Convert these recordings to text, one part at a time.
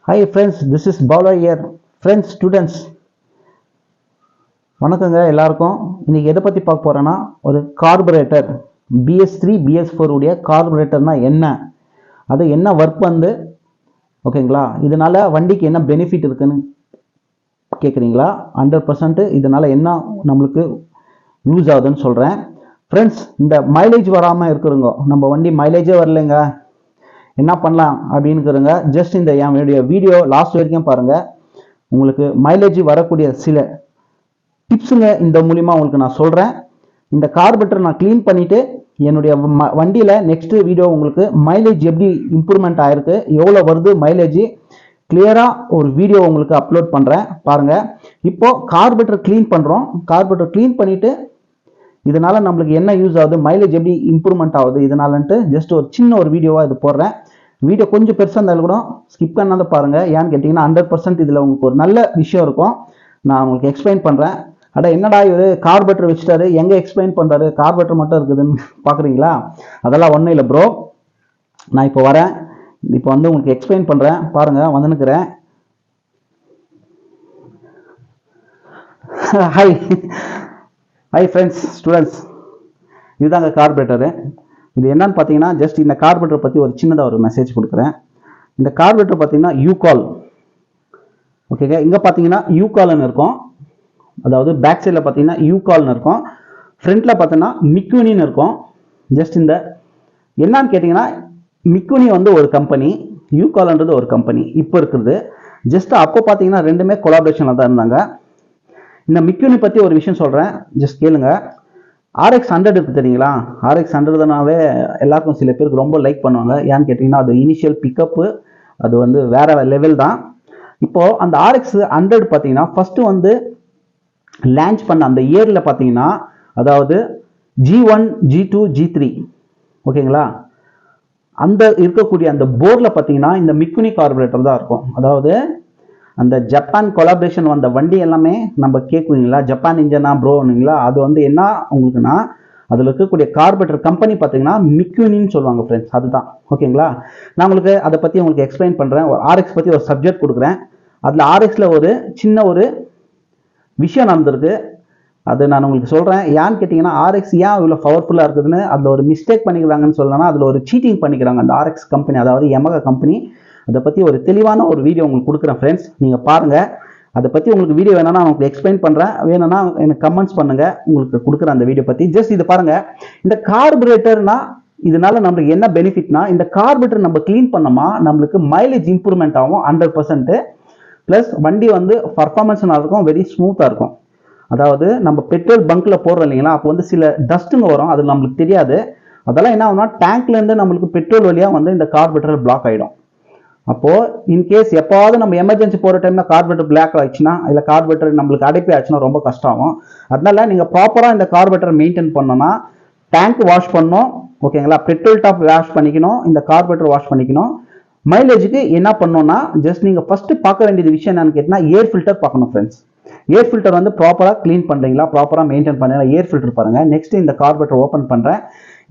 Hi friends, this is Bala here. Friends, students, வணக்கங்க எல்லாருக்கும். இன்னைக்கு எதை பற்றி பார்க்க போகிறேன்னா, ஒரு கார்பரேட்டர் BS3 BS4 உடைய கார்பரேட்டர்னா என்ன, அது என்ன ஒர்க் வந்து ஓகேங்களா, இதனால வண்டிக்கு என்ன பெனிஃபிட் இருக்குன்னு கேட்குறீங்களா? 100% இதனால என்ன நம்மளுக்கு யூஸ் ஆகுதுன்னு சொல்கிறேன். ஃப்ரெண்ட்ஸ், இந்த மைலேஜ் வராமல் இருக்கிறோங்க, நம்ம வண்டி மைலேஜே வரலைங்க, என்ன பண்ணலாம் அப்படின்னுக்குறங்க. ஜஸ்ட் இந்த என்னுடைய வீடியோ லாஸ்ட் வரைக்கும் பாருங்கள். உங்களுக்கு மைலேஜ் வரக்கூடிய சில டிப்ஸுங்க இந்த மூலிமா உங்களுக்கு நான் சொல்கிறேன். இந்த கார்பரேட்டர் நான் க்ளீன் பண்ணிவிட்டு என்னுடைய வண்டியில் நெக்ஸ்ட் வீடியோ உங்களுக்கு மைலேஜ் எப்படி இம்ப்ரூவ்மெண்ட் ஆகிருக்கு, எவ்வளோ வருது மைலேஜ், கிளியராக ஒரு வீடியோ உங்களுக்கு அப்லோட் பண்ணுறேன் பாருங்கள். இப்போது கார்பரேட்டர் க்ளீன் பண்ணுறோம். கார்பரேட்டர் க்ளீன் பண்ணிவிட்டு இதனால் நம்மளுக்கு என்ன யூஸ் ஆகுது, மைலேஜ் எப்படி இம்ப்ரூவ்மெண்ட் ஆகுது இதனாலன்ட்டு ஜஸ்ட் ஒரு சின்ன ஒரு வீடியோவாக இது போடுறேன். வீடியோ கொஞ்சம் பெருசாக இருந்தாலும் கூட ஸ்கிப் பண்ணாத பாருங்கள். ஏன்னு கேட்டிங்கன்னா 100% இதில் உங்களுக்கு ஒரு நல்ல விஷயம் இருக்கும். நான் உங்களுக்கு எக்ஸ்பிளைன் பண்ணுறேன். அட என்னடா இவர் கார்பரேட்டர் வச்சுட்டாரு, எங்கே எக்ஸ்பிளைன் பண்ணுறாரு, கார்பரேட்டர் மட்டும் இருக்குதுன்னு பார்க்குறீங்களா? அதெல்லாம் ஒன்றும் இல்லை ப்ரோ. நான் இப்போ வரேன், இப்போ வந்து உங்களுக்கு எக்ஸ்பிளைன் பண்ணுறேன் பாருங்கள். வந்துன்னுக்கிறேன். ஹை ஃப்ரெண்ட்ஸ், ஸ்டூடெண்ட்ஸ், இதுதாங்க கார்பரேட்டரு. இது என்னன்னு பார்த்தீங்கன்னா, ஜஸ்ட் இந்த கார்பரேட்டர் பற்றி ஒரு சின்னதாக ஒரு மெசேஜ் கொடுக்குறேன். இந்த கார்பரேட்டர் பார்த்தீங்கன்னா யூகால், ஓகேங்க. இங்கே பார்த்தீங்கன்னா யூகால்னு இருக்கும், அதாவது பேக் சைடில் பார்த்தீங்கன்னா யூகால்னு இருக்கும், ஃப்ரண்ட்டில் பார்த்தீங்கன்னா மிக்குனின்னு இருக்கும். ஜஸ்ட் இந்த என்னன்னு கேட்டிங்கன்னா, மிக்குனி வந்து ஒரு கம்பெனி, யூகால்ன்றது ஒரு கம்பெனி இப்போ இருக்குது. ஜஸ்ட் அப்போ பார்த்தீங்கன்னா ரெண்டுமே கொலாபரேஷனில் தான் இருந்தாங்க. இந்த மிக்குனி பற்றி ஒரு விஷயம் சொல்கிறேன், ஜஸ்ட் கேளுங்க. RX 100 இருக்குது தெரியுங்களா? RX 100னாவே எல்லாருக்கும் சில பேருக்கு ரொம்ப லைக் பண்ணுவாங்க. ஏன்னு கேட்டிங்கன்னா அது இனிஷியல் பிக்கப்பு அது வந்து வேற லெவல் தான். இப்போது அந்த RX 100 பார்த்தீங்கன்னா ஃபஸ்ட்டு வந்து லான்ச் பண்ண அந்த இயரில் பார்த்தீங்கன்னா, அதாவது G1 G2 G3 ஓகேங்களா, அந்த இருக்கக்கூடிய அந்த போர்டில் பார்த்தீங்கன்னா இந்த மிக்குனி கார்பரேட்டர் தான் இருக்கும். அதாவது அந்த ஜப்பான் கொலாபரேஷன் வந்த வண்டி எல்லாமே நம்ம கேட்குவீங்களா, ஜப்பான் இன்ஜனா ப்ரோங்களா, அது வந்து என்ன உங்களுக்குன்னா அதில் இருக்கக்கூடிய கார்பரேட்டர் கம்பெனி பார்த்தீங்கன்னா மிக்குனின்னு சொல்லுவாங்க ஃப்ரெண்ட்ஸ், அதுதான் ஓகேங்களா. நான் உங்களுக்கு அதை பற்றி உங்களுக்கு எக்ஸ்பிளைன் பண்ணுறேன். ஒரு RX பற்றி ஒரு சப்ஜெக்ட் கொடுக்குறேன். அதில் RXல ஒரு சின்ன ஒரு விஷயம் நடந்திருக்கு, அது நான் உங்களுக்கு சொல்கிறேன். ஏன்னு கேட்டிங்கன்னா RX ஏன் இவ்வளோ பவர்ஃபுல்லாக இருக்குதுன்னு, அதில் ஒரு மிஸ்டேக் பண்ணிக்கிறாங்கன்னு சொல்லலாம், அதில் ஒரு சீட்டிங் பண்ணிக்கிறாங்க அந்த RX கம்பெனி, அதாவது யமகா கம்பெனி. அதை பற்றி ஒரு தெளிவான ஒரு வீடியோ உங்களுக்கு கொடுக்குறேன் ஃப்ரெண்ட்ஸ், நீங்கள் பாருங்கள். அதை பற்றி உங்களுக்கு வீடியோ வேணும்னா நான் உங்களுக்கு எக்ஸ்பிளைன் பண்ணுறேன், வேணும்னா எனக்கு கமெண்ட்ஸ் பண்ணுங்கள், உங்களுக்கு கொடுக்குறேன் அந்த வீடியோ பற்றி. ஜஸ்ட் இது பாருங்கள். இந்த கார்பரேட்டர்னா இதனால நம்மளுக்கு என்ன பெனிஃபிட்னா, இந்த கார்பரேட்டர் நம்ம க்ளீன் பண்ணோமா நம்மளுக்கு மைலேஜ் இம்ப்ரூவ்மெண்ட் ஆகும் 100%. ப்ளஸ் வண்டி வந்து பர்ஃபார்மன்ஸ் நல்லா இருக்கும், வெரி ஸ்மூத்தாக இருக்கும். அதாவது நம்ம பெட்ரோல் பங்க்கில் போடுறோம் இல்லைங்களா, அப்போ வந்து சில டஸ்ட்டுங்க வரும், அது நம்மளுக்கு தெரியாது. அதெல்லாம் என்ன ஆகும்னா டேங்க்லேருந்து நம்மளுக்கு பெட்ரோல் வழியாக வந்து இந்த கார்பரேட்டர் பிளாக் ஆகிடும். அப்போது இன்கேஸ் எப்போவாவது நம்ம எமர்ஜென்சி போகிற டைமில் கார்பரேட்டர் பிளாக் ஆயிடுச்சுன்னா, இல்லை கார்பரேட்டர் நம்மளுக்கு அடைப்பே ஆச்சுன்னா ரொம்ப கஷ்டம் ஆகும். அதனால நீங்கள் ப்ராப்பராக இந்த கார்பரேட்டர் மெயின்டைன் பண்ணோன்னா டேங்க் வாஷ் பண்ணணும், ஓகேங்களா, பெட்ரோல் டாப் வாஷ் பண்ணிக்கணும், இந்த கார்பரேட்டர் வாஷ் பண்ணிக்கணும். மைலேஜுக்கு என்ன பண்ணோன்னா, ஜஸ்ட் நீங்கள் ஃபஸ்ட்டு பார்க்க வேண்டியது விஷயம் என்னன்னு கேட்டிங்கன்னா ஏர் ஃபில்டர் பார்க்கணும் ஃப்ரெண்ட்ஸ். ஏர் ஃபில்டர் வந்து ப்ராப்பராக க்ளீன் பண்ணுறீங்களா, ப்ராப்பராக மெயின்டைன் பண்ணுறீங்களா, ஏர் ஃபில்டர் பாருங்கள். நெக்ஸ்ட் இந்த கார்பரேட்டர் ஓப்பன் பண்ணுறேன்.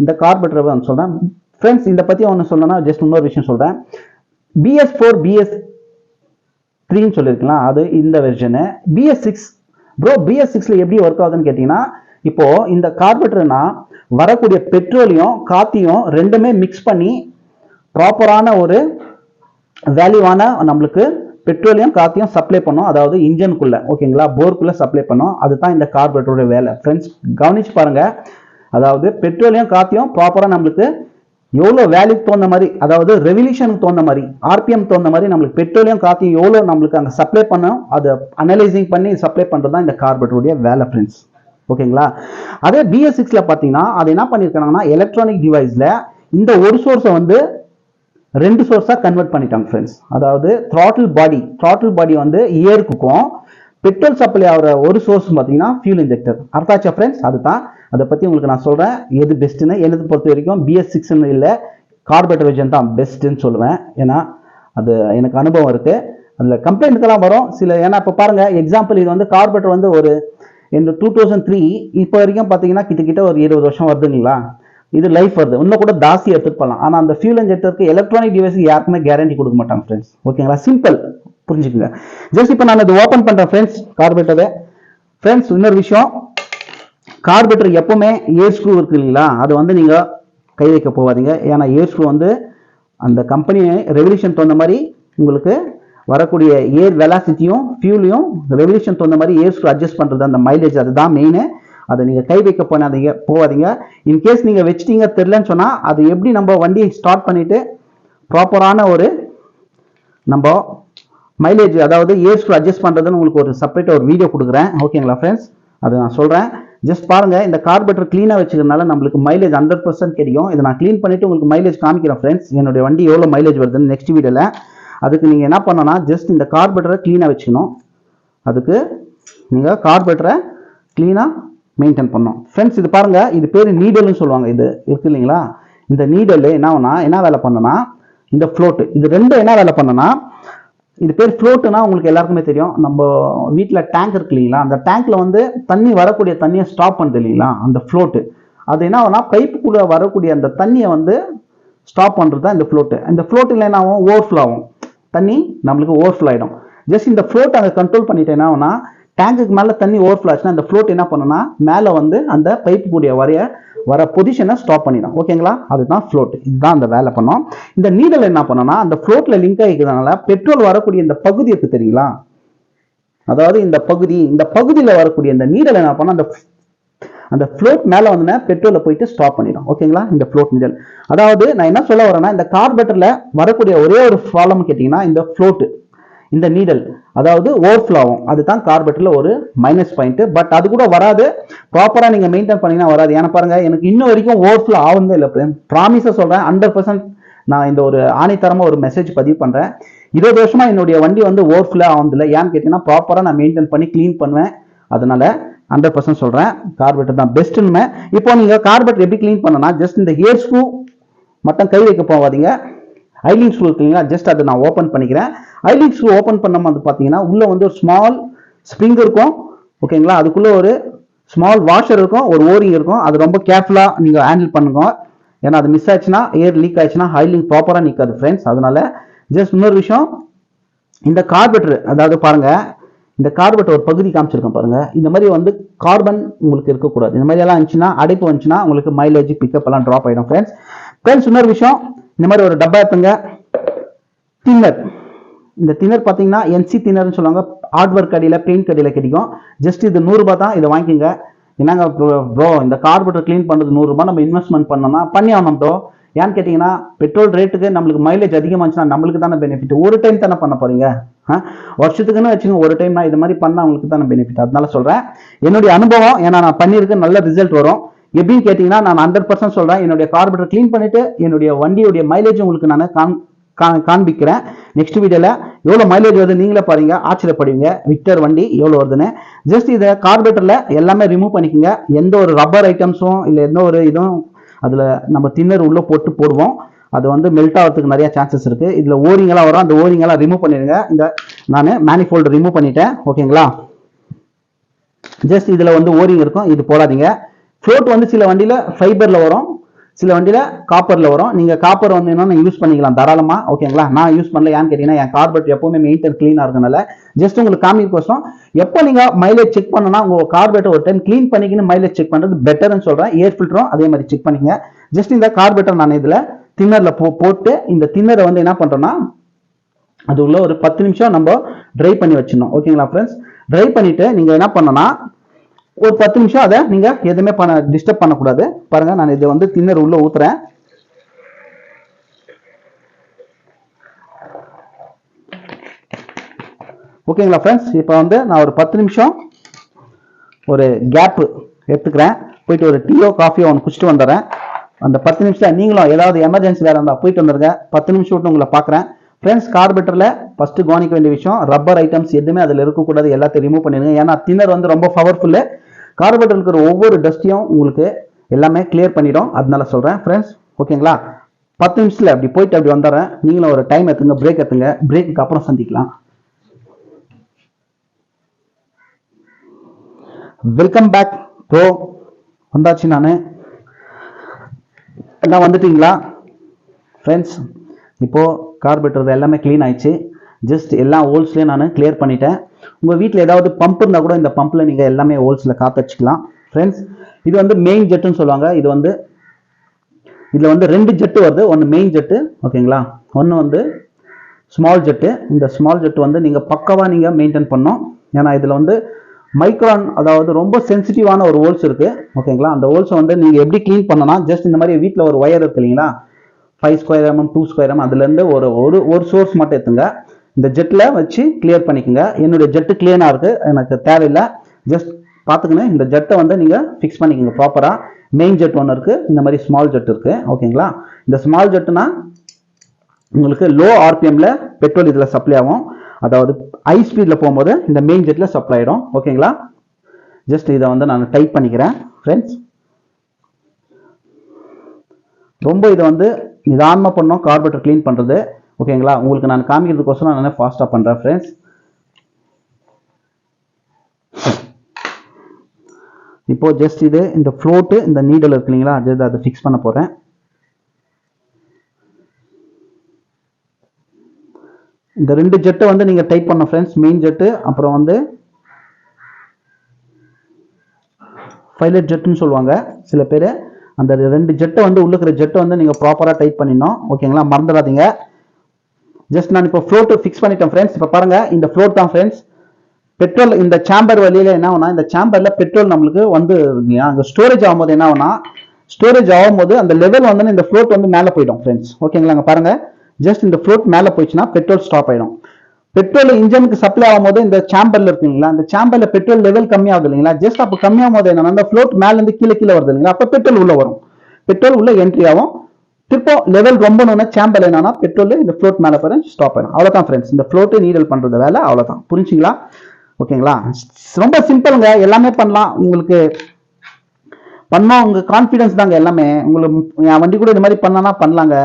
இந்த கார்பரேட்டர் வந்து சொல்கிறேன் ஃப்ரெண்ட்ஸ். இதை பற்றி ஒன்று சொல்லணும்னா ஜஸ்ட் இன்னொரு விஷயம் சொல்கிறேன். BS4 BS3ன்னு சொல்லியிருக்கலாம், அது இந்த வெர்ஷனு. BS6 ப்ரோ, BS6ல எப்படி ஒர்க் ஆகுதுன்னு கேட்டிங்கன்னா, இப்போது இந்த கார்பரேட்டர்னா வரக்கூடிய பெட்ரோலையும் காற்றையும் ரெண்டுமே மிக்ஸ் பண்ணி ப்ராப்பரான ஒரு வேல்யூவான நம்மளுக்கு பெட்ரோலியம் காற்றையும் சப்ளை பண்ணும், அதாவது இன்ஜனுக்குள்ளே ஓகேங்களா, போருக்குள்ளே சப்ளை பண்ணும். அதுதான் இந்த கார்பரேட்டரோட வேலை ஃப்ரெண்ட்ஸ். கவனிச்சு பாருங்கள். அதாவது பெட்ரோலியம் காற்றையும் ப்ராப்பராக நம்மளுக்கு எவ்வளோ வேல்யூக்கு தகுந்த மாதிரி, அதாவது ரெவல்யூஷனுக்கு தகுந்த மாதிரி, RPM தகுந்த மாதிரி நம்மளுக்கு பெட்ரோலியம் காற்றையும் எவ்வளோ நம்மளுக்கு அங்கே சப்ளை பண்ணோம், அதை அனலைசிங் பண்ணி சப்ளை பண்ணுறது தான் இந்த கார்பரேட்டருடைய வேலை ஃப்ரெண்ட்ஸ், ஓகேங்களா. அதே BS6ல பார்த்தீங்கன்னா அது என்ன பண்ணியிருக்காங்கன்னா, எலக்ட்ரானிக் டிவைஸில் இந்த ஒரு சோர்ஸை வந்து 2 சோர்ஸாக கன்வெர்ட் பண்ணிட்டாங்க ஃப்ரெண்ட்ஸ். அதாவது த்ராட்டில் பாடி வந்து ஏருக்கும் பெட்ரோல் சப்ளை ஆகிற ஒரு சோர்ஸ் பார்த்தீங்கன்னா ஃபியூல் இன்ஜெக்டர். அர்த்தாச்சா ஃப்ரெண்ட்ஸ்? அதுதான், அதை பற்றி உங்களுக்கு நான் சொல்கிறேன் எது பெஸ்ட்டுன்னு. எனக்கு பொறுத்த வரைக்கும் BS6ன்னு இல்லை, கார்பரேட்டர் வெர்ஷன் தான் பெஸ்ட்டுன்னு சொல்லுவேன். ஏன்னா அது எனக்கு அனுபவம் இருக்குது. அதில் கம்ப்ளைண்ட்டுக்கெல்லாம் வரும் சில. ஏன்னா இப்போ பாருங்கள், எக்ஸாம்பிள் இது வந்து கார்பரேட்டர் வந்து ஒரு இந்த 2003 இப்போ வரைக்கும் பார்த்தீங்கன்னா கிட்டத்தட்ட ஒரு 20 வருஷம் வருதுங்களா. இது லைஃப் வருது, இன்னும் கூட ஜாஸ்தி எடுத்துட்டு போகலாம். ஆனால் அந்த ஃபியூல் இன்ஜெக்டருக்கு எலக்ட்ரானிக் டிவைஸ் யாருக்குமே கேரண்டி கொடுக்க மாட்டாங்க ஃப்ரெண்ட்ஸ். ஓகேங்களா, சிம்பிள் புரிஞ்சுக்குங்க. ஜஸ்ட் இப்போ நான் இது ஓப்பன் பண்ணுறேன் ஃப்ரெண்ட்ஸ் கார்பரேட்டரை. ஃப்ரெண்ட்ஸ் இன்னொரு விஷயம், கார்பரேட்டர் எப்பவுமே ஏர் ஸ்க்ரூ இருக்கு இல்லைங்களா, அது வந்து நீங்கள் கை வைக்க போகாதீங்க. ஏன்னா ஏர் ஸ்க்ரூ வந்து அந்த கம்பெனி ரெவல்யூஷன் தகுந்த மாதிரி உங்களுக்கு வரக்கூடிய ஏர் வெலாசிட்டியும் ஃபியூலையும் ரெவல்யூஷன் தகுந்த மாதிரி ஏர் ஸ்க்ரூ அட்ஜஸ்ட் பண்ணுறது, அந்த மைலேஜ் அதுதான் மெயின். அதை நீங்கள் கை வைக்க போகாதீங்க. இன்கேஸ் நீங்கள் வச்சிட்டீங்க தெரிலன்னு சொன்னால், அது எப்படி நம்ம வண்டியை ஸ்டார்ட் பண்ணிவிட்டு ப்ராப்பரான ஒரு நம்ம மைலேஜ், அதாவது ஏர் ஸ்க்ரூ அட்ஜஸ்ட் பண்ணுறதுன்னு உங்களுக்கு ஒரு செப்பரேட் ஒரு வீடியோ கொடுக்குறேன். ஓகேங்களா ஃப்ரெண்ட்ஸ், அது நான் சொல்கிறேன். ஜஸ்ட் பாருங்கள், இந்த கார்பரேட்டர் க்ளீனாக வச்சுக்கிறதுனால நம்மளுக்கு மைலேஜ் 100% கிடைக்கும். இதை நான் க்ளீன் பண்ணிவிட்டு உங்களுக்கு மைலேஜ் காமிக்கிறேன் ஃப்ரெண்ட்ஸ், என்னுடைய வண்டி எவ்வளோ மைலேஜ் வருதுன்னு நெக்ஸ்ட் வீடியோவில். அதுக்கு நீங்கள் என்ன பண்ணணும்னா, ஜஸ்ட் இந்த கார்பரேட்டரை க்ளீனாக வச்சுக்கணும். அதுக்கு நீங்கள் கார்பரேட்டரை க்ளீனாக மெயின்டைன் பண்ணணும் ஃப்ரெண்ட்ஸ். இது பாருங்கள், இது பேர் நீடல்னு சொல்லுவாங்க. இது இருக்கு இல்லைங்களா, இந்த நீடல் என்ன வேலை பண்ணனா, இந்த ஃப்ளோட்டு, இது ரெண்டும் என்ன வேலை பண்ணனா, இது பேர் ஃப்ளோட்டுனா உங்களுக்கு எல்லாருக்குமே தெரியும். நம்ம வீட்டில் டேங்க் இருக்கு இல்லைங்களா, அந்த டேங்க்ல வந்து தண்ணி வரக்கூடிய தண்ணியை ஸ்டாப் பண்ணுது இல்லைங்களா, அந்த ஃப்ளோட்டு. அது என்ன ஆகும்னா, பைப்புக்குள்ளே வரக்கூடிய அந்த தண்ணியை வந்து ஸ்டாப் பண்ணுறது தான் இந்த ஃப்ளோட்டு. இந்த ஃப்ளோட்டில் என்ன ஆகும், ஓவர்ஃப்ளோ ஆகும், தண்ணி நம்மளுக்கு ஓவர்ஃப்ளோ ஆகிடும். ஜஸ்ட் இந்த ஃப்ளோட் அங்கே கண்ட்ரோல் பண்ணிட்டு என்ன ஆகும்னா, டேங்குக்கு மேலே தண்ணி ஓவர்ஃப்ளோ ஆச்சுன்னா அந்த ஃப்ளோட் என்ன பண்ணுன்னா, மேலே வந்து அந்த பைப்பு கூடிய வர பொசிஷனை ஸ்டாப் பண்ணிடும். ஓகேங்களா, அதுதான் ஃப்ளோட். இதுதான் அந்த வேலை பண்ணோம். இந்த நீடல் என்ன பண்ணோம்னா, அந்த ஃப்ளோட்ல லிங்க் ஆகிக்கிறதுனால பெட்ரோல் வரக்கூடிய இந்த பகுதி இருக்கு தெரியுங்களா, அதாவது இந்த பகுதியில் வரக்கூடிய இந்த நீடல் என்ன பண்ணா, அந்த ஃப்ளோட் மேலே வந்து பெட்ரோலை போயிட்டு ஸ்டாப் பண்ணிடும். ஓகேங்களா, இந்த ஃப்ளோட் நீடல். அதாவது நான் என்ன சொல்ல வரேன்னா, இந்த கார்பரேட்டர்ல வரக்கூடிய ஒரே ஒரு ப்ராப்ளம் கேட்டிங்கன்னா, இந்த ஃப்ளோட், இந்த நீடல் அதாவது ஓவர்ஃப்ளோ ஆகும். அதுதான் கார்பரேட்டர்ல ஒரு மைனஸ் பாயிண்ட். பட் அது கூட வராது, ப்ராப்பரா நீங்க மெயின்டைன் பண்ணீங்கன்னா வராது. ஏன்னா பாருங்க, எனக்கு இன்னும் வரைக்கும் ஓவர்ஃப்ளோ ஆகுதே இல்லை. ப்ராமிஸா சொல்றேன், 100% நான் இந்த ஒரு ஆணைத்தரமா ஒரு மெசேஜ் பதிவு பண்றேன். 20 வருஷமா என்னுடைய வண்டி வந்து ஓவர்ஃப்ளோ ஆகுதில்லை. ஏன்னு கேட்டீங்கன்னா, ப்ராப்பரா நான் மெயின்டைன் பண்ணி கிளீன் பண்ணுவேன். அதனால 100% சொல்றேன், கார்பரேட்டர் தான் பெஸ்ட்னு. இப்போ நீங்க கார்பரேட்டர் எப்படி கிளீன் பண்ணனா, ஜஸ்ட் இந்த ஏர் ஸ்க்ரூ மட்டும் கை வைக்க போகாதீங்க. ஐலிங் ஸ்க்ரூ இருக்குங்களா, ஜஸ்ட் அதை நான் ஓப்பன் பண்ணிக்கிறேன். ஐலிங் ஸ்க்ரூ ஓப்பன் பண்ணும்போது பார்த்தீங்கன்னா, உள்ள வந்து ஒரு ஸ்மால் ஸ்ப்ரிங் இருக்கும். ஓகேங்களா, அதுக்குள்ள ஒரு ஸ்மால் வாஷர் இருக்கும், ஒரு ஓரிங் இருக்கும். அது ரொம்ப கேர்ஃபுல்லாக நீங்கள் ஹேண்டில் பண்ணுங்க. ஏன்னா அது மிஸ் ஆச்சுன்னா, ஏர் லீக் ஆச்சுன்னா ஐலிங் ப்ராப்பராக நிற்காது ஃப்ரெண்ட்ஸ். அதனால ஜஸ்ட் இன்னொரு விஷயம், இந்த கார்பரேட்டர், அதாவது பாருங்க, இந்த கார்பரேட்டர் ஒரு பகுதி காமிச்சிருக்கேன் பாருங்க, இந்த மாதிரி வந்து கார்பன் உங்களுக்கு இருக்கக்கூடாது. இந்த மாதிரி எல்லாம் இருந்துச்சுன்னா, அடைப்பு வந்துச்சுன்னா உங்களுக்கு மைலேஜ் பிக்கப் எல்லாம் ட்ராப் ஆகிடும் ஃப்ரெண்ட்ஸ். இன்னொரு விஷயம், இந்த மாதிரி ஒரு டப்பா எடுத்துங்க. தின்னர், இந்த தின்னர் பார்த்தீங்கன்னா என்சி தின்னர்னு சொல்லுவாங்க. ஹார்ட்வேர் கடையில், பெயிண்ட் கடையில் கிடைக்கும். ஜஸ்ட் இது 100 ரூபாய் தான். இதை வாங்கிக்கோங்க. என்னங்க ப்ரோ, இந்த கார்பரேட்டர் க்ளீன் பண்ணுறது 100 ரூபாய் நம்ம இன்வெஸ்ட்மெண்ட் பண்ணோம்னா பண்ணி ஆகணும் ப்ரோ. ஏன்னு கேட்டிங்கன்னா, பெட்ரோல் ரேட்டுக்கு நம்மளுக்கு மைலேஜ் அதிகமாச்சுன்னா நம்மளுக்கு தானே பெனிஃபிட். ஒரு டைம் தானே பண்ண போறீங்க, வருஷத்துக்குன்னு வச்சுங்க. ஒரு டைம் நான் இது மாதிரி பண்ணால் அவங்களுக்கு தானே பெனிஃபிட். அதனால சொல்கிறேன், என்னுடைய அனுபவம். ஏன்னா நான் பண்ணியிருக்கேன், நல்ல ரிசல்ட் வரும். எப்படின்னு கேட்டிங்கன்னா, நான் 100% சொல்கிறேன். என்னுடைய கார்பரேட்டர் க்ளீன் பண்ணிவிட்டு என்னுடைய வண்டியுடைய மைலேஜ் உங்களுக்கு நான் காண்பிக்கிறேன் நெக்ஸ்ட் வீடியோல. எவ்வளோ மைலேஜ் வருது நீங்களே பாருங்க, ஆச்சரியப்படுவீங்க. விக்டர் வண்டி எவ்வளோ வருதுன்னு. ஜஸ்ட் இதை கார்பரேட்டர்ல எல்லாமே ரிமூவ் பண்ணிக்கோங்க. எந்த ஒரு ரப்பர் ஐட்டம்ஸும் இல்லை, எந்த ஒரு இதுவும் அதில் நம்ம தின்னர் உள்ள போடுவோம். அது வந்து மெல்ட் ஆகிறதுக்கு நிறைய சான்சஸ் இருக்கு. இதில் ஓரிங்கெல்லாம் வரும், அந்த ஓரிங்கெல்லாம் ரிமூவ் பண்ணிடுங்க. இந்த நான் மேனிஃபோல்டு ரிமூவ் பண்ணிட்டேன். ஓகேங்களா, ஜஸ்ட் இதில் வந்து ஓரிங் இருக்கும், இது போடாதீங்க. ஃப்ளோட் வந்து சில வண்டியில் ஃபைபரில் வரும், சில வண்டியில் காப்பரில் வரும். நீங்கள் காப்பர் வந்து என்னன்னா யூஸ் பண்ணிக்கலாம் தாராளமாக. ஓகேங்களா, நான் யூஸ் பண்ணல. ஏன்னு கேட்டீங்கன்னா, என் கார்பரேட்டர் எப்பவுமே மெயின்டைன் க்ளீனாக இருக்கனால. ஜஸ்ட் உங்களுக்கு காமிக்கோசம், எப்போ நீங்கள் மைலேஜ் செக் பண்ணணும்னா, உங்கள் கார்பரேட்டர் ஒரு டைம் க்ளீன் பண்ணிக்கின்னு மைலேஜ் செக் பண்ணுறது பெட்டர்னு சொல்கிறேன். ஏர் ஃபில்டரும் அதே மாதிரி செக் பண்ணிக்கங்க. ஜஸ்ட் இந்த கார்பரேட்டர் நான் இதில் தின்னரில் போட்டு, இந்த தின்னரை வந்து என்ன பண்ணுறோன்னா, அது உள்ள ஒரு 10 நிமிஷம் நம்ம ட்ரை பண்ணி வச்சிடணும். ஓகேங்களா ஃப்ரெண்ட்ஸ், ட்ரை பண்ணிவிட்டு நீங்கள் என்ன பண்ணணும்னா, ஒரு 10 நிமிஷம் அதை நீங்க எதுவுமே டிஸ்டர்ப் பண்ணக்கூடாது. பாருங்க, நான் இதை வந்து தின்னர் உள்ள ஊத்துறேன். ஓகேங்களா ஃப்ரெண்ட்ஸ், இப்போ வந்து நான் ஒரு 10 நிமிஷம் ஒரு கேப் எடுத்துக்கிறேன். போயிட்டு ஒரு டீயோ காஃபியோ ஒன்று குடிச்சிட்டு வந்துடுறேன். அந்த 10 நிமிஷம் நீங்களும் ஏதாவது எமர்ஜென்சி வேலை இருந்தால் போயிட்டு வந்துருங்க. 10 நிமிஷம் விட்டு உங்களை பார்க்குறேன் ஃப்ரெண்ட்ஸ். கார்பரேட்டரில் ஃபர்ஸ்ட் கவனிக்க வேண்டிய விஷயம், ரப்பர் ஐட்டம்ஸ் எதுவுமே அதில் இருக்கக்கூடாது. எல்லாத்தையும் ரிமூவ் பண்ணிடுங்க. ஏன்னா தின்னர் வந்து ரொம்ப பவர்ஃபுல்லு. கார்பரேட்டர் இருக்கிற ஒவ்வொரு டஸ்ட்டையும் உங்களுக்கு எல்லாமே கிளியர் பண்ணிடும். அதனால சொல்கிறேன் ஃப்ரெண்ட்ஸ். ஓகேங்களா, 10 நிமிஷத்தில் அப்படி போயிட்டு அப்படி வந்துடுறேன். நீங்களும் ஒரு டைம் எடுத்துங்க, பிரேக் எடுத்துங்க. பிரேக்கு அப்புறம் சந்திக்கலாம். Welcome back bro. வந்தாச்சு நான். எல்லாம் வந்துட்டீங்களா ஃப்ரெண்ட்ஸ்? இப்போது கார்பரேட்டர் எல்லாமே க்ளீன் ஆயிடுச்சு. ஜஸ்ட் எல்லா ஹோல்ஸ்லையும் நான் கிளியர் பண்ணிட்டேன். உங்கள் வீட்டில் ஏதாவது பம்ப் இருந்தால் கூட இந்த பம்பில் நீங்கள் எல்லாமே ஹோல்ஸில் காற்று வச்சுக்கலாம் ஃப்ரெண்ட்ஸ். இது வந்து மெயின் ஜெட்டுன்னு சொல்லுவாங்க. இது வந்து இதில் வந்து 2 ஜெட்டு வருது. ஒன்று மெயின் ஜெட்டு, ஓகேங்களா, ஒன்று வந்து ஸ்மால் ஜெட்டு. இந்த ஸ்மால் ஜெட்டு வந்து நீங்கள் பக்காவாக நீங்கள் மெயின்டைன் பண்ணணும். ஏன்னா இதில் வந்து மைக்ரான், அதாவது ரொம்ப சென்சிட்டிவான ஒரு ஹோல்ஸ் இருக்குது, ஓகேங்களா. அந்த ஹோல்ஸை வந்து நீங்கள் எப்படி க்ளீன் பண்ணலாம், ஜஸ்ட் இந்த மாதிரி வீட்டில் ஒரு ஒயர் இருக்கு இல்லைங்களா, 5 ஸ்கொயர் mm 2 ஸ்கொயர் mm, அதுலேருந்து ஒரு சோர்ஸ் மட்டும் எடுத்துங்க. இந்த ஜெட்டில் வச்சு கிளியர் பண்ணிக்கோங்க. என்னுடைய ஜெட்டு கிளியராக இருக்குது, எனக்கு தேவையில்லை. ஜஸ்ட் பார்த்துக்கணும், இந்த ஜெட்டை வந்து நீங்கள் ஃபிக்ஸ் பண்ணிக்கோங்க ப்ராப்பராக. மெயின் ஜெட் ஒன்று இருக்குது, இந்த மாதிரி ஸ்மால் ஜெட் இருக்குது, ஓகேங்களா. இந்த ஸ்மால் ஜெட்டுனா உங்களுக்கு லோ ஆர்பிஎம்ல பெட்ரோல் இதில் சப்ளை ஆகும். அதாவது ஹை ஸ்பீடில் போகும்போது இந்த மெயின் ஜெட்டில் சப்ளை ஆகிடும், ஓகேங்களா. ஜஸ்ட் இதை வந்து நான் டைப் பண்ணிக்கிறேன் ஃப்ரெண்ட்ஸ். ரொம்ப இதை வந்து நிதானமாக பண்ணோம் கார்பரேட்டர் க்ளீன் பண்ணுறது, ஓகேங்களா. உங்களுக்கு நான் காமிக்கிறதுக்கோசரம் நான் ஃபாஸ்ட்டாக பண்ணுறேன் ஃப்ரெண்ட்ஸ். இப்போ ஜஸ்ட் இது இந்த ஃப்ளோட்டு இந்த நீடல் இருக்கு இல்லைங்களா, ஜஸ்ட் அதை ஃபிக்ஸ் பண்ண போகிறேன். இந்த 2 ஜெட்டை வந்து நீங்கள் டைப் பண்ண ஃப்ரெண்ட்ஸ், மெயின் ஜெட்டு அப்புறம் வந்து பைலட் ஜெட்டுன்னு சொல்லுவாங்க சில பேர். அந்த 2 ஜெட்டை வந்து உள்ளுக்கிற ஜெட்டை வந்து நீங்கள் ப்ராப்பராக டைப் பண்ணிடணும், ஓகேங்களா, மறந்துடாதீங்க. ஜஸ்ட் நான் இப்போ ஃப்ளோட்டு ஃபிக்ஸ் பண்ணிட்டேன் ஃப்ரெண்ட்ஸ். இப்போ பாருங்கள், இந்த ஃப்ளோட் தான் ஃப்ரெண்ட்ஸ். பெட்ரோல் இந்த சேம்பர் வழியில் என்ன ஆகுனா, இந்த சேம்பரில் பெட்ரோல் நம்மளுக்கு வந்து அங்கே ஸ்டோரேஜ் ஆகும்போது என்ன ஆகுனா, ஸ்டோரேஜ் ஆகும்போது அந்த லெவல் வந்து இந்த ஃப்ளோட் வந்து மேலே போயிடும் ஃப்ரெண்ட்ஸ், ஓகேங்களா. அங்கே பாருங்கள், ஜஸ்ட் இந்த ஃப்ளோட் மேலே போயிடுச்சுன்னா பெட்ரோல் ஸ்டாப் ஆகிடும். பெட்ரோல் இன்ஜினுக்கு சப்ளை ஆகும்போது இந்த சேம்பர்ல இருக்குங்களா, இந்த சேம்பர்ல பெட்ரோல் லெவல் கம்மியாகுது இல்லைங்களா, ஜஸ்ட் அப்போ கம்மியாகும் போது என்னன்னா அந்த ஃப்ளோட் மேலேருந்து கீழே வருது இல்லைங்களா, அப்போ பெட்ரோல் உள்ள வரும், பெட்ரோல் உள்ள என்ட்ரி ஆகும். திருப்போ லெவல் ரொம்ப சேம்பர் என்னன்னா பெட்ரோல் இந்த ஃப்ளோட் மேலே போய் ஸ்டாப் ஆயிடும். அவ்வளோதான் ஃப்ரெண்ட்ஸ், இந்த ஃப்ளோட்டை நீடல் பண்ணுறது வேலை அவ்வளோதான். புரிஞ்சுங்களா? ஓகேங்களா, ரொம்ப சிம்பிளுங்க, எல்லாமே பண்ணலாம். உங்களுக்கு பண்ணோம், உங்க கான்ஃபிடன்ஸ் தாங்க எல்லாமே. உங்களுக்கு என் வண்டி கூட இந்த மாதிரி பண்ணனா பண்ணலாங்க.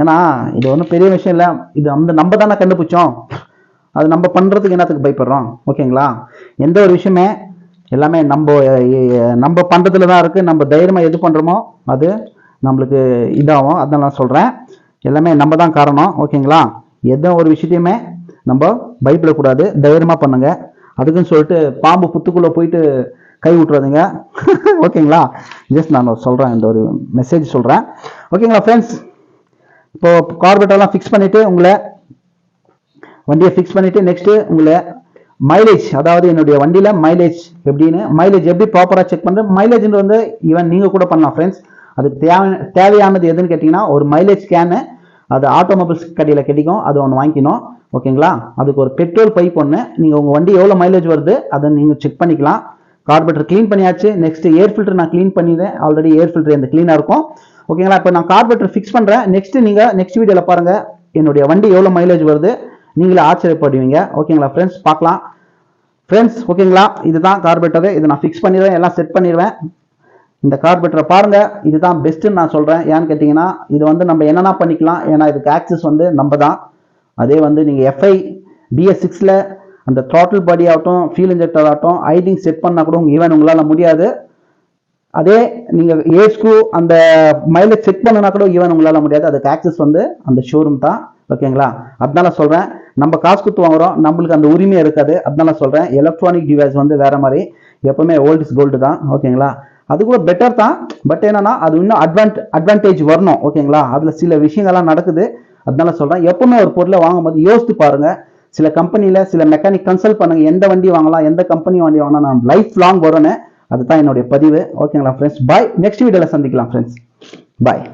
ஏன்னா இது ஒன்றும் பெரிய விஷயம் இல்லை, இது நம்ம தானே கண்டுபிடிச்சோம், அது நம்ம பண்ணுறதுக்கு என்னத்துக்கு பயப்படுறோம், ஓகேங்களா. எந்த ஒரு விஷயமே எல்லாமே நம்ம பண்ணுறதுல தான் இருக்குது. நம்ம தைரியமாக எது பண்ணுறோமோ அது நம்மளுக்கு இதாகும். அதான் நான் சொல்கிறேன், எல்லாமே நம்ம தான் காரணம், ஓகேங்களா. எந்த ஒரு விஷயத்தையுமே நம்ம பயப்படக்கூடாது, தைரியமாக பண்ணுங்க. அதுக்குன்னு சொல்லிட்டு பாம்பு புத்துக்குள்ளே போயிட்டு கை விட்டுறாதீங்க, ஓகேங்களா. ஜஸ்ட் நான் சொல்கிறேன், இந்த ஒரு மெசேஜ் சொல்கிறேன், ஓகேங்களா ஃப்ரெண்ட்ஸ். இப்போ கார்பரேட்டர்லாம் ஃபிக்ஸ் பண்ணிவிட்டு வண்டியை ஃபிக்ஸ் பண்ணிவிட்டு நெக்ஸ்ட்டு உங்களை மைலேஜ், அதாவது என்னுடைய வண்டியில் மைலேஜ் எப்படி ப்ராப்பராக செக் பண்ணுறது. மைலேஜ்னு வந்து ஈவன் நீங்கள் கூட பண்ணலாம் ஃப்ரெண்ட்ஸ். அதுக்கு தேவையானது எதுன்னு கேட்டிங்கன்னா ஒரு மைலேஜ் ஸ்கேனு, அது ஆட்டோமொபைல்ஸ் கடையில் கிடைக்கும், அது ஒன்று வாங்கிக்கணும், ஓகேங்களா. அதுக்கு ஒரு பெட்ரோல் பைப் ஒன்று, நீங்கள் உங்கள் வண்டி எவ்வளோ மைலேஜ் வருது அதை நீங்கள் செக் பண்ணிக்கலாம். கார்பரேட்டர் க்ளீன் பண்ணியாச்சு. நெக்ஸ்ட் ஏர் ஃபில்டர் நான் க்ளீன் பண்ணிடுறேன், ஆல்ரெடி ஏர் ஃபில்டர் இந்த க்ளீனாக இருக்கும், ஓகேங்களா. இப்போ நான் கார்பரேட்டர் ஃபிக்ஸ் பண்ணுறேன். நீங்கள் நெக்ஸ்ட் வீடியோவில் பாருங்கள் என்னுடைய வண்டி எவ்வளோ மைலேஜ் வருது, நீங்களே ஆச்சரியப்படுவீங்க, ஓகேங்களா ஃப்ரெண்ட்ஸ். பார்க்கலாம் ஃப்ரெண்ட்ஸ், ஓகேங்களா. இதுதான் கார்பரேட்டரு, இதை நான் ஃபிக்ஸ் பண்ணிடுவேன், எல்லாம் செட் பண்ணிடுவேன். இந்த கார்பரேட்டரை பாருங்கள், இதுதான் பெஸ்ட்டுன்னு நான் சொல்கிறேன். ஏன்னு கேட்டிங்கன்னா இது வந்து நம்ம என்னென்ன பண்ணிக்கலாம், ஏன்னா இதுக்கு ஆக்சஸ் வந்து நம்ம தான். அதே வந்து நீங்கள் FI BS6ல் அந்த த்ராட்டில் பாடி ஆகட்டும், ஃபியூல் இன்ஜெக்டர் ஆகட்டும், ஐடிங் செட் பண்ணால் கூட ஈவன் உங்களால் முடியாது. அதே நீங்கள் ஏஸ்கு அந்த மைலேஜ் செக் பண்ணனா கூட ஈவன் உங்களால் முடியாது. அதுக்கு ஆக்சஸ் வந்து அந்த ஷோரூம் தான், ஓகேங்களா. அதனால சொல்கிறேன், நம்ம காசு கொடுத்து வாங்குறோம், நம்மளுக்கு அந்த உரிமை இருக்காது. அதனால சொல்கிறேன், எலக்ட்ரானிக் டிவைஸ் வந்து வேற மாதிரி, எப்பவுமே ஓல்ட் இஸ் கோல்டு தான், ஓகேங்களா. அது கூட பெட்டர் தான், பட் என்னன்னா அது இன்னும் அட்வான்டேஜ் வரணும், ஓகேங்களா. அதில் சில விஷயங்கள்லாம் நடக்குது. அதனால சொல்கிறேன், எப்பவுமே ஒரு பொருளை வாங்கும்போது யோசித்து பாருங்க. சில கம்பெனியில் சில மெக்கானிக் கன்சல்ட் பண்ணுங்க, எந்த வண்டி வாங்கலாம், எந்த கம்பெனி வண்டி வாங்கினா நான் லைஃப் லாங் வரும்னு. அதுதான் என்னுடைய பதிவு, ஓகேங்களா ஃப்ரெண்ட்ஸ். பாய், நெக்ஸ்ட் வீடியோவில் சந்திக்கலாம் ஃப்ரெண்ட்ஸ், பாய்.